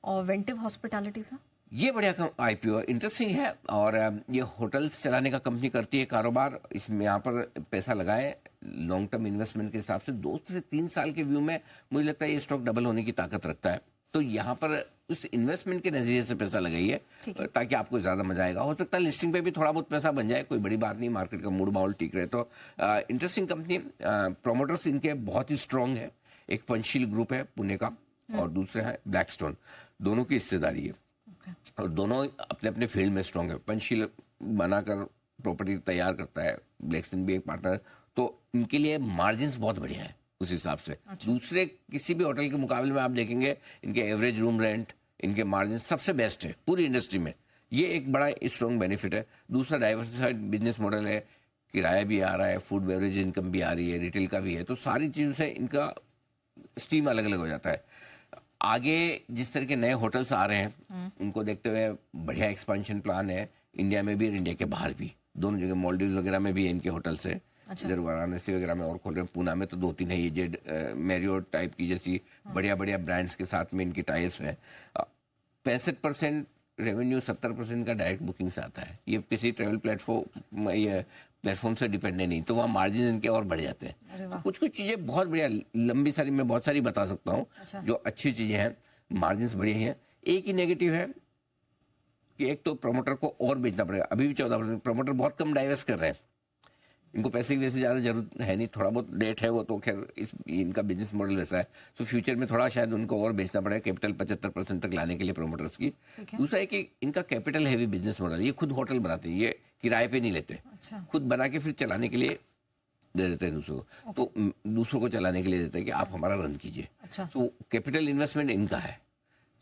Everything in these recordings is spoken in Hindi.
और वेंटिव हॉस्पिटैलिटी सर? ये बढ़िया आईपीओ इंटरेस्टिंग है। और ये होटल्स चलाने का कंपनी करती है कारोबार। इसमें यहाँ पर पैसा लगाए लॉन्ग टर्म इन्वेस्टमेंट के हिसाब से 2 से 3 साल के व्यू में मुझे लगता है ये स्टॉक डबल होने की ताकत रखता है। तो यहाँ पर उस इन्वेस्टमेंट के नजरिए से पैसा लगाइए ताकि आपको ज्यादा मजा आएगा। हो सकता है लिस्टिंग पे भी थोड़ा बहुत पैसा बन जाए, कोई बड़ी बात नहीं, मार्केट का मूड माहौल ठीक रहे तो। Interesting company. प्रोमोटर्स इनके बहुत ही स्ट्रांग है। एक पंचशील ग्रुप है पुणे का और दूसरे है ब्लैकस्टोन, दोनों की हिस्सेदारी है और दोनों अपने अपने फील्ड में स्ट्रांग है। पंचशील बनाकर प्रॉपर्टी तैयार करता है, ब्लैकस्टोन भी एक पार्टनर, तो इनके लिए मार्जिन बहुत बढ़िया है उस हिसाब से। अच्छा। दूसरे किसी भी होटल के मुकाबले में आप देखेंगे इनके एवरेज रूम रेंट, इनके मार्जिन सबसे बेस्ट है पूरी इंडस्ट्री में। ये एक बड़ा स्ट्रॉन्ग बेनिफिट है। दूसरा डाइवर्सिफाइड बिजनेस मॉडल है, किराया भी आ रहा है, फूड बेवरेज इनकम भी आ रही है, रिटेल का भी है, तो सारी चीजों से इनका स्ट्रीम अलग अलग हो जाता है। आगे जिस तरह के नए होटल्स आ रहे हैं उनको देखते हुए बढ़िया एक्सपेंशन प्लान है इंडिया में भी और इंडिया के बाहर भी। दोनों जगह मॉलडीव्स वगैरह में भी है इनके होटल्स है। अच्छा। इधर वाराणसी वगैरह में और खोल रहे हैं, पूना में तो 2-3 है, ये जेड मैरियोट टाइप की जैसी बढ़िया बढ़िया ब्रांड्स के साथ में इनकी टाइप्स है। 65% रेवेन्यू 70% का डायरेक्ट बुकिंग से आता है। ये किसी ट्रेवल प्लेटफॉर्म से डिपेंड नहीं, तो वहाँ मार्जिन इनके और बढ़ जाते हैं। तो कुछ कुछ चीजें बहुत बढ़िया, लंबी सारी मैं बहुत सारी बता सकता हूँ। अच्छा। जो अच्छी चीजें हैं, मार्जिन बढ़िया हैं। एक ही नेगेटिव है कि एक तो प्रमोटर को और बेचना पड़ेगा। अभी भी 14% प्रमोटर बहुत कम डाइवेस्ट कर रहे हैं, इनको पैसे की वजह से ज्यादा जरूरत है नहीं, थोड़ा बहुत डेट है वो तो खैर इनका बिजनेस मॉडल वैसा है। तो फ्यूचर में थोड़ा शायद उनको और बेचना पड़ेगा कैपिटल 75% तक लाने के लिए प्रमोटर्स की। दूसरा है कि इनका कैपिटल हैवी बिजनेस मॉडल, ये खुद होटल बनाते हैं, ये किराए पे नहीं लेते। अच्छा। खुद बना के फिर चलाने के लिए दे देते हैं दूसरों को। तो दूसरों को चलाने के लिए देते हैं कि आप हमारा रन कीजिए। अच्छा। तो कैपिटल इन्वेस्टमेंट इनका है,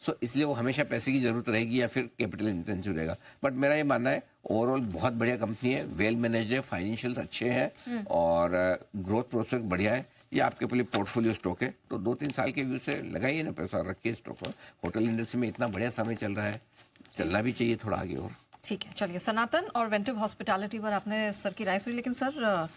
सो इसलिए वो हमेशा पैसे की जरूरत रहेगी या फिर कैपिटल इंटेंसिव रहेगा। बट मेरा ये मानना है ओवरऑल बहुत बढ़िया कंपनी है, वेल मैनेज्ड है, फाइनेंशियल्स अच्छे हैं और ग्रोथ प्रोस्पेक्ट बढ़िया है। ये आपके लिए पोर्टफोलियो स्टॉक है, तो 2-3 साल के व्यू से लगाइए ना पैसा, रखिए स्टॉक में। होटल इंडस्ट्री में इतना बढ़िया समय चल रहा है, चलना भी चाहिए थोड़ा आगे और। ठीक है, चलिए सनातन और वेंटिव हॉस्पिटैलिटी पर आपने सर की राय सुनी, लेकिन सर